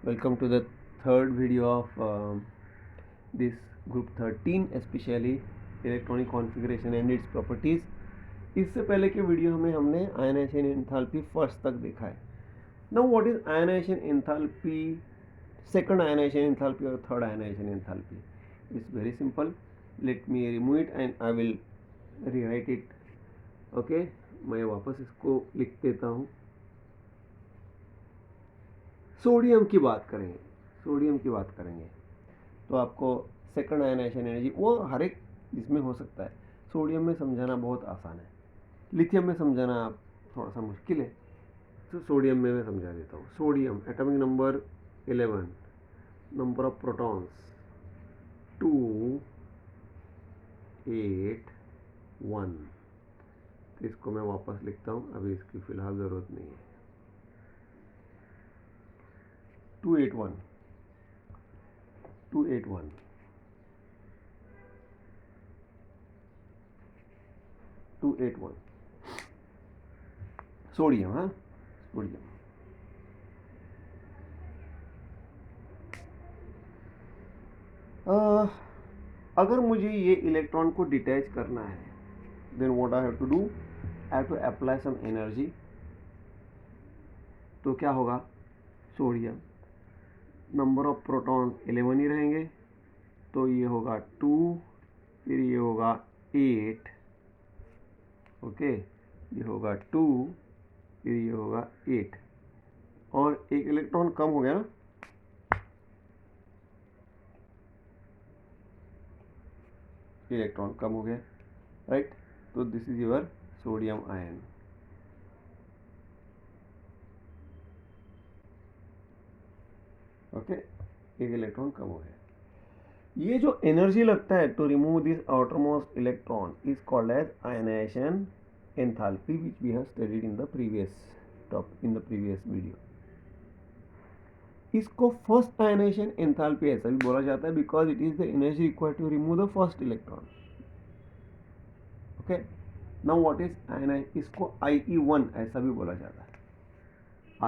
Welcome to the third video of this group 13, especially electronic configuration and its properties. इससे पहले के video में हमने आयनाइजेशन एंथैल्पी फर्स्ट तक देखा है. Now what is ionization enthalpy, second ionization enthalpy और third ionization enthalpy? It's very simple. Let me remove it and I will rewrite it. Okay, मैं वापस इसको लिख देता हूँ. सोडियम की बात करेंगे तो आपको सेकंड आयनाइजेशन एनर्जी वो हर एक इसमें हो सकता है. सोडियम में समझाना बहुत आसान है, लिथियम में समझाना थोड़ा सा मुश्किल है, तो सोडियम में मैं समझा देता हूँ. Sodium atomic number 11, number of protons 2, 8, 1. तो इसको मैं वापस लिखता हूँ, अभी इसकी फिलहाल ज़रूरत नहीं है. 281 सोडियम. हाँ, सोडियम. अगर मुझे ये इलेक्ट्रॉन को डिटैच करना है, then what I have to do, I have to apply some energy. तो क्या होगा? सोडियम नंबर ऑफ प्रोटॉन 11 ही रहेंगे, तो ये होगा 2, फिर ये होगा 8. ओके, ये होगा 2, फिर ये होगा 8, और एक इलेक्ट्रॉन कम हो गया ना. इलेक्ट्रॉन कम हो गया, राइट. तो this is your sodium ion. Okay, एक इलेक्ट्रॉन कम हो गया. ये जो एनर्जी लगता है to remove this outermost electron is called as ionization enthalpy, which we have studied in the previous video. इसको फर्स्ट आयनाइजेशन एंथैल्पी ऐसा भी बोला जाता है because it is the energy required to remove the first electron. Okay, now what is ionize, इसको IE1 ऐसा भी बोला जाता है.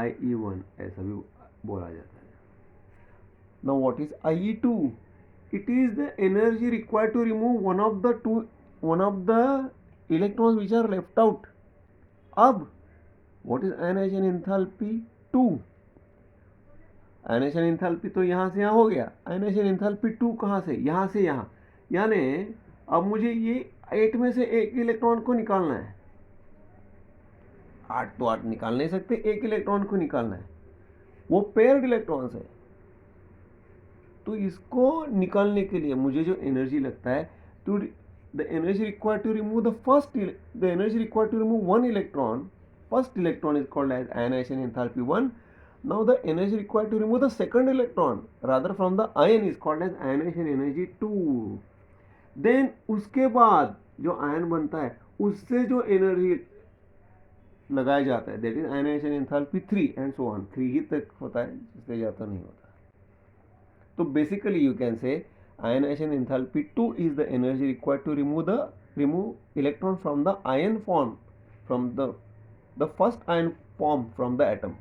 IE1 ऐसा भी बोला जाता है. Now what is IE2? it is the energy required to remove one of the electrons which are left out. अब what is ionization enthalpy 2? Ionization enthalpy तो यहाँ से यहाँ हो गया. आयनाइजेशन एंथैल्पी 2 कहाँ से? यहाँ से यहाँ. यानी अब मुझे ये 8 में से एक इलेक्ट्रॉन को निकालना है. 8 तो 8 निकाल नहीं सकते, एक इलेक्ट्रॉन को निकालना है. वो पेयर्ड इलेक्ट्रॉन्स है, तो इसको निकालने के लिए मुझे जो एनर्जी लगता है, to the energy required to remove the energy required to remove one electron, first electron is called as ionization enthalpy 1. Now the energy required to remove the second electron rather from the ion is called as ionization energy 2. then उसके बाद जो ion बनता है उससे जो energy लगाया जाता है, that is ionization enthalpy 3 and so on. 3 ही तक होता है, इससे ज़्यादा नहीं होता. So basically you can say ionization enthalpy 2 is the energy required to remove electron from the ion form, from the first ion form from the atom.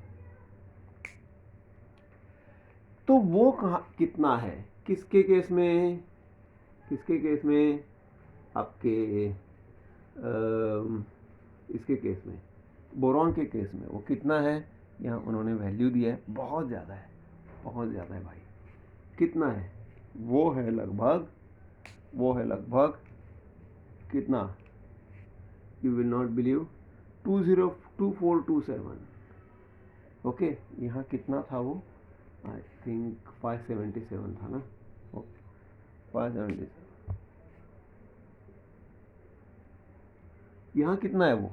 तो वो कितना है? किसके केस में? आपके इसके केस में, बोरॉन के केस में. वो कितना है? यहाँ उन्होंने वैल्यू दिया है, बहुत ज़्यादा है भाई. कितना है? वो है लगभग कितना? You will not believe, 202427. Okay, यहाँ कितना था वो? आई थिंक 577 था ना. 577. यहाँ कितना है वो?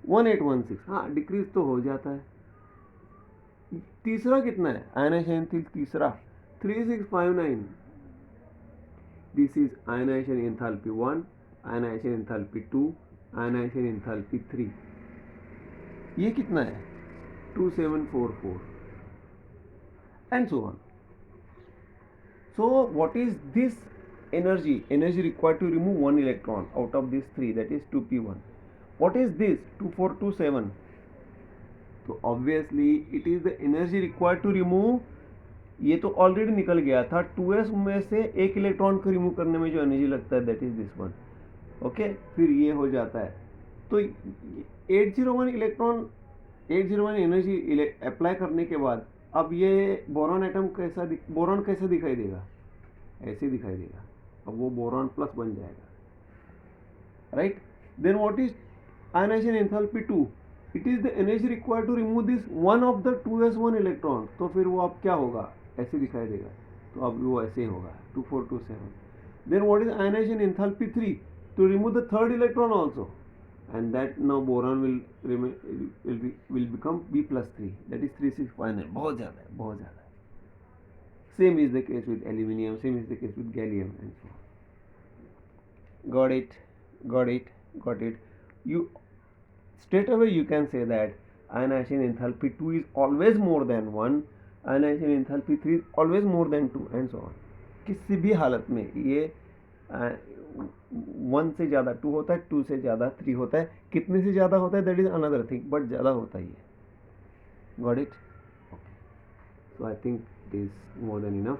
1816. हाँ, डिक्रीज तो हो जाता है. तीसरा कितना है? आयनाइजेशन तीसरा 3659. This is ionization enthalpy 1, ionization enthalpy 2, ionization enthalpy 3. ये कितना है? 2744 and so on. So what is this energy required to remove one electron out of these 3, that is 2p1. What is this 2427? So obviously it is the energy required to remove ये तो already निकल गया था, 2s में से एक electron को remove करने में जो एनर्जी लगता है that is this one. Okay, फिर ये हो जाता है। तो 801 इलेक्ट्रॉन 801 एनर्जी अप्लाई करने के बाद अब ये बोरॉन एटम बोरॉन कैसे दिखाई देगा, ऐसे दिखाई देगा। अब वो बोरॉन प्लस बन जाएगा, right. Then what is ionization enthalpy 2, it is the energy required to remove this one of the 2s1 electron. तो फिर वो अब क्या होगा, ऐसे दिखाई देगा। तो अब वो ऐसे होगा 2427। Then what is ionization enthalpy 3, to remove the third electron also, and that now boron will become B plus 3, that is 3659। बहुत ज़्यादा है, बहुत ज़्यादा है। Same is the case with aluminium, same is the case with gallium and so on। Got it, got it, got it। You straight away you can say that ionization enthalpy 2 is always more than 1, ionization enthalpy 3 is always more than 2 and so on। किसी भी हालत में ये 1 से ज़्यादा 2 होता है, 2 से ज़्यादा 3 होता है। कितने से ज़्यादा होता है that is another thing, but ज़्यादा होता ही है। Got it, okay. So I think it is more than enough.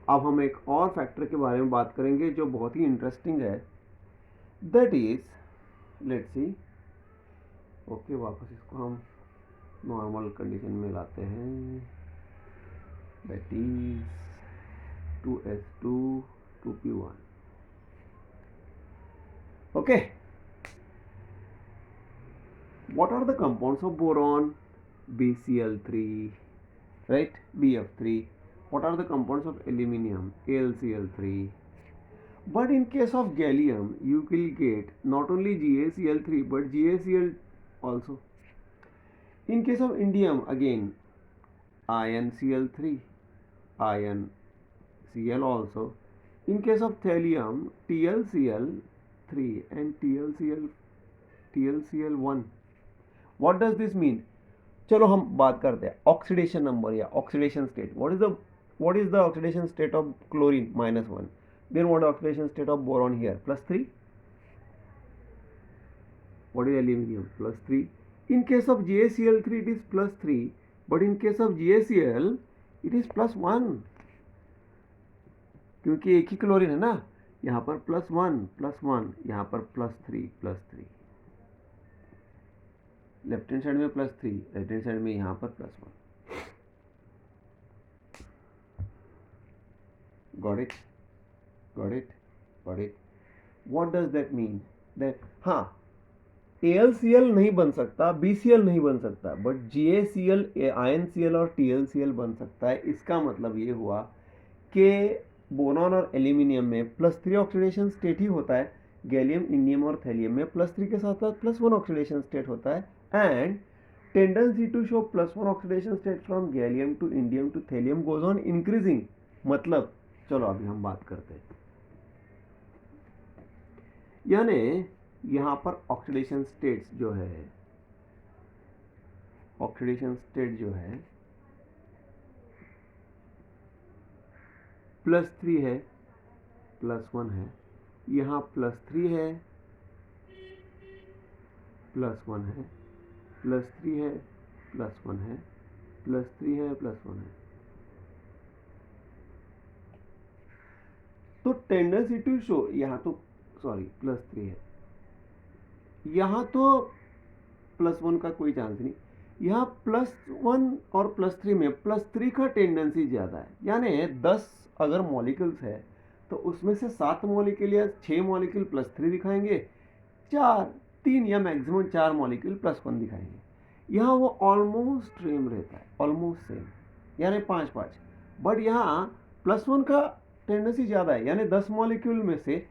अब हम एक और फैक्टर के बारे में बात करेंगे जो बहुत ही इंटरेस्टिंग है, that is, let's see, okay, वापस इसको हम नॉर्मल कंडीशन में लाते हैं, that is 2s2 2p1। Okay, what are the compounds of boron? BCl3, right, BF3. What are the compounds of aluminium? AlCl3. But in case of gallium you will get not only GaCl3 but GaCl also. In case of indium again InCl3, InCl also. In case of thallium TlCl3 and TlCl1। What does this mean? चलो हम बात करते हैं oxidation number या oxidation state. what is the oxidation state of chlorine? -1। then what is the oxidation state of boron here? +3। what is aluminium? +3। in case of GaCl3 it is +3, but in case of GaCl it is +1, क्योंकि एक ही chlorine है ना। यहाँ पर +1 यहाँ पर +3 left hand side में +3, right hand side में यहाँ पर +1। Got it, got it, got it. What does that mean? That हाँ, AlCl नहीं बन सकता, BCl नहीं बन सकता, बट GaCl, InCl और TlCl बन सकता है। इसका मतलब ये हुआ कि बोरॉन और एल्यूमिनियम में +3 ऑक्सीडेशन स्टेट ही होता है, गैलियम, इंडियम और थैलियम में +3 के साथ साथ +1 ऑक्सीडेशन स्टेट होता है। And tendency to show +1 oxidation state from gallium to indium to thallium goes on increasing. मतलब चलो अभी हम बात करते हैं, यानी यहाँ पर ऑक्सीडेशन स्टेट्स जो है, ऑक्सीडेशन स्टेट जो है +3 है, +1 है, यहाँ +3 है, +1 है, +3 है, +1 है, +3 है, +1 है। तो टेंडेंसी टू शो, यहाँ तो सॉरी +3 है, यहाँ तो +1 का कोई चांस नहीं, यहाँ +1 और +3 में +3 का टेंडेंसी ज़्यादा है। यानी 10 अगर मॉलिक्यूल्स है तो उसमें से 7 मॉलिक्यूल या 6 मॉलिक्यूल +3 दिखाएंगे, 3 या मैक्सिमम 4 मॉलिक्यूल +1 दिखाएंगे। यहाँ वो ऑलमोस्ट सेम रहता है, ऑलमोस्ट सेम, यानी 5-5। बट यहाँ +1 का टेंडेंसी ज़्यादा है, यानी 10 मॉलिक्यूल में से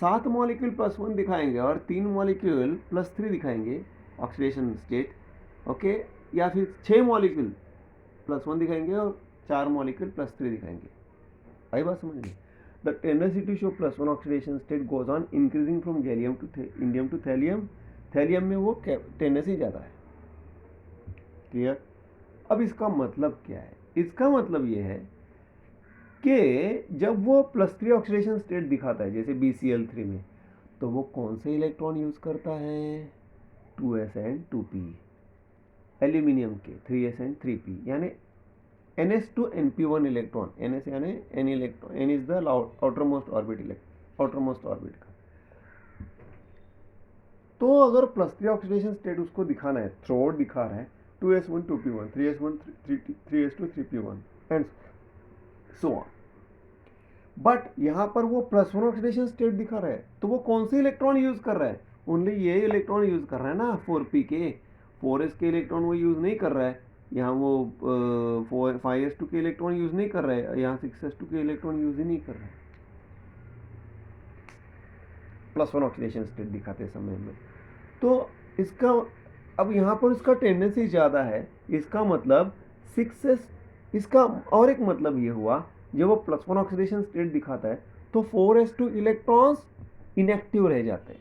7 मॉलिक्यूल +1 दिखाएंगे और 3 मॉलिक्यूल +3 दिखाएंगे ऑक्सीडेशन स्टेट, ओके। या फिर 6 मॉलिक्यूल +1 दिखाएंगे और 4 मॉलिक्यूल +3 दिखाएंगे। आई बात समझ में? The tendency to show +1 oxidation state goes on increasing from gallium to indium to thallium. Thallium में वो टेंडेंसी ज़्यादा है। क्लियर? अब इसका मतलब क्या है? इसका मतलब ये है कि जब वो +3 ऑक्सीडेशन स्टेट दिखाता है जैसे BCl3 में, तो वो कौन से इलेक्ट्रॉन यूज करता है? 2s and 2p। एल्यूमिनियम के 3s and 3p, यानी ns to np1 electron, ns यानी n electron, n is the outermost orbit, outermost orbit का। तो अगर +3 ऑक्सीडेशन स्टेट उसको दिखाना है, थ्रू दिखा रहा है 2s1 2p1 3s1 3s2 3p1 and so on, but यहाँ पर वो +1 ऑक्सीडेशन स्टेट दिखा रहा है, तो वो कौन से इलेक्ट्रॉन यूज कर रहा है? ओनली ये इलेक्ट्रॉन यूज कर रहा है ना, 4p के, 4s के इलेक्ट्रॉन वो यूज नहीं कर रहा है यहाँ, वो 5s2 के इलेक्ट्रॉन यूज नहीं कर रहा है यहाँ, 6s2 के इलेक्ट्रॉन यूज ही नहीं कर रहा है +1 ऑक्सीडेशन स्टेट दिखाते समय में। तो इसका अब यहाँ पर इसका टेंडेंसी ज़्यादा है, इसका मतलब 6s, इसका और एक मतलब ये हुआ, जब वो +1 ऑक्सीडेशन स्टेट दिखाता है तो 4s2 इलेक्ट्रॉन्स इनएक्टिव रह जाते हैं।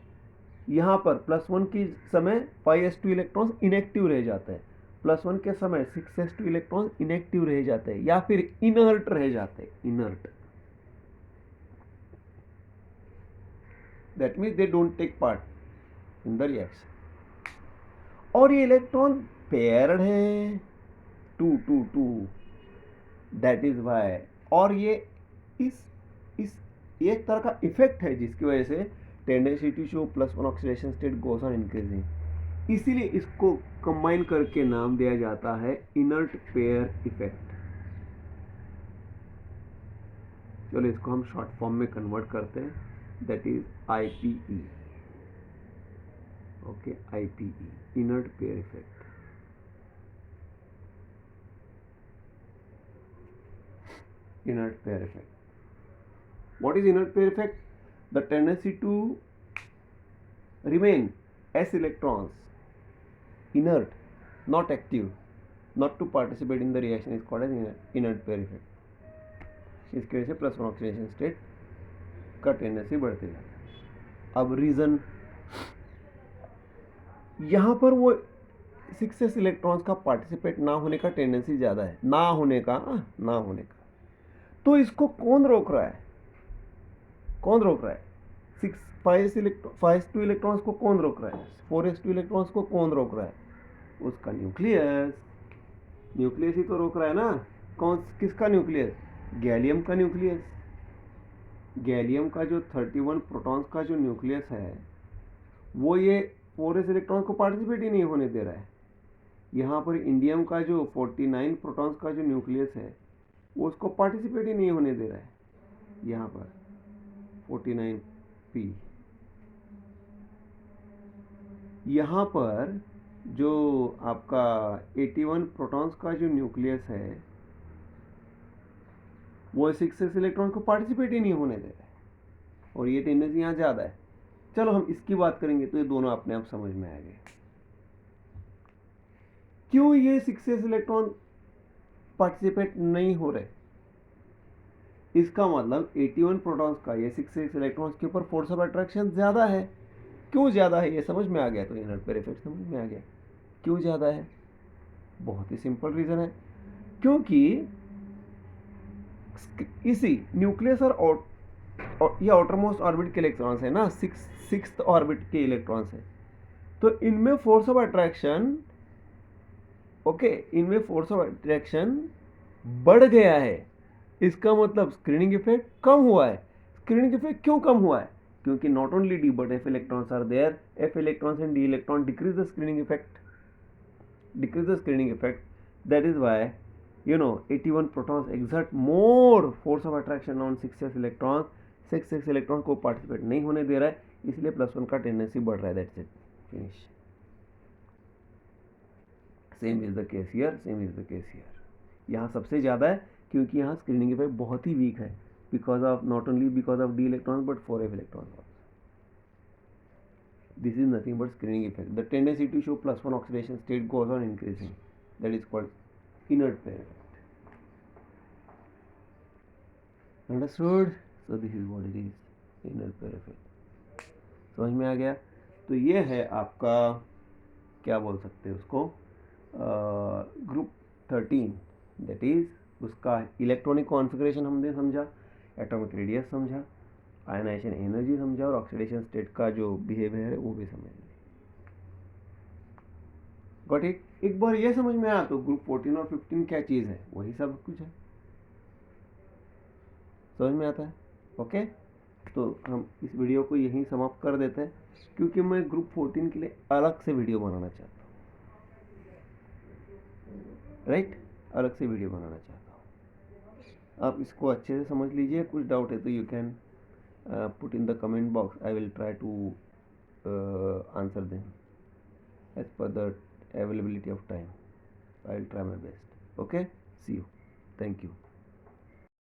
यहाँ पर +1 के समय 5s2 इलेक्ट्रॉन्स इनएक्टिव रह जाते हैं, +1 के समय 6s2 इलेक्ट्रॉन्स इनएक्टिव रह जाते हैं या फिर इनर्ट रह जाते हैं, inert. That means they don't take part in the reaction. और ये इलेक्ट्रॉन पेयर्ड है 2 2 2, दैट इज वाई। और ये इस एक तरह का इफेक्ट है जिसकी वजह से tendency to show +1 oxidation state goes on increasing, इसीलिए इसको कंबाइन करके नाम दिया जाता है इनर्ट पेयर इफेक्ट। चलो इसको हम शॉर्ट फॉर्म में कन्वर्ट करते हैं, that is IPE। Okay, IPE, inert pair effect. Inert pair effect. What is inert pair effect? The tendency to remain s electrons inert, not active, not to participate in the reaction is called as inert pair effect. इसकी वजह से +1 oxidation state का tendency बढ़ते जाता है। अब reason, यहाँ पर वो 6s इलेक्ट्रॉन्स का पार्टिसिपेट ना होने का टेंडेंसी ज़्यादा है, ना होने का। तो इसको कौन रोक रहा है? कौन रोक रहा है? 5s2 इलेक्ट्रॉन्स को कौन रोक रहा है? 4s2 इलेक्ट्रॉन्स को कौन रोक रहा है? उसका न्यूक्लियस। न्यूक्लियस ही तो रोक रहा है ना। किसका न्यूक्लियस? गैलियम का न्यूक्लियस। गैलियम का जो 31 प्रोटॉन्स का जो न्यूक्लियस है, वो ये 4s इलेक्ट्रॉन को पार्टिसिपेट ही नहीं होने दे रहा है। यहाँ पर इंडियम का जो 49 प्रोटॉन्स का जो न्यूक्लियस है, वो उसको पार्टिसिपेट ही नहीं होने दे रहा है। यहाँ पर 49p, यहाँ पर जो आपका 81 प्रोटॉन्स का जो न्यूक्लियस है, वो 6s इलेक्ट्रॉन को पार्टिसिपेट ही नहीं होने दे रहा है, और ये टेंडेंसी यहाँ ज़्यादा है। चलो हम इसकी बात करेंगे तो ये दोनों अपने आप समझ में आएंगे। क्यों ये 6s इलेक्ट्रॉन पार्टिसिपेट नहीं हो रहे? इसका मतलब 81 प्रोटॉन्स का ये 6s इलेक्ट्रॉन्स के ऊपर फोर्स ऑफ अट्रैक्शन ज़्यादा है। क्यों ज़्यादा है ये समझ में आ गया, तो इनर्ट पेयर इफेक्ट समझ में आ गया क्यों ज़्यादा है। बहुत ही सिंपल रीज़न है, क्योंकि इसी न्यूक्लियस और ये आउटरमोस्ट ऑर्बिट के इलेक्ट्रॉन्स है ना, सिक्स्थ ऑर्बिट के इलेक्ट्रॉन्स है, तो इनमें फोर्स ऑफ अट्रैक्शन, ओके, इनमें फोर्स ऑफ अट्रैक्शन बढ़ गया है। इसका मतलब स्क्रीनिंग इफेक्ट कम हुआ है। स्क्रीनिंग इफेक्ट क्यों कम हुआ है? क्योंकि not only D but F electrons are there, F electrons and D electron decrease the screening effect, that is why 81 protons exert more force of attraction on 6s electrons, 6s electron को participate नहीं होने दे रहा है, इसलिए +1 का tendency बढ़ रहा है। That's it, finish. Same is the case here, यहाँ सबसे ज़्यादा है क्योंकि यहाँ स्क्रीनिंग इफेक्ट बहुत ही वीक है, not only because of D electron but 4f electron. This is nothing but screening effect. The tendency to show +1 oxidation state goes on increasing. That is called inert pair effect. Understood? So this is what it is, inert pair effect. समझ में आ गया? तो ये है आपका, क्या बोल सकते हैं उसको, ग्रुप 13, दैट इज उसका इलेक्ट्रॉनिक कॉन्फ़िगरेशन हमने समझा, एटॉमिक रेडियस समझा, आयनाइजेशन एनर्जी समझा, और ऑक्सीडेशन स्टेट का जो बिहेवियर है वो भी समझ लिया। Got it? एक बार ये समझ में आया तो ग्रुप 14 और 15 क्या चीज़ है, वही सब कुछ है, समझ में आता है? ओके, तो हम इस वीडियो को यहीं समाप्त कर देते हैं, क्योंकि मैं ग्रुप 14 के लिए अलग से वीडियो बनाना चाहता हूँ, राइट? अलग से वीडियो बनाना चाहता हूँ। आप इसको अच्छे से समझ लीजिए, कुछ डाउट है तो you can put in the comment box, I will try to answer them as per the availability of time. I will try my best. Okay, see you. Thank you.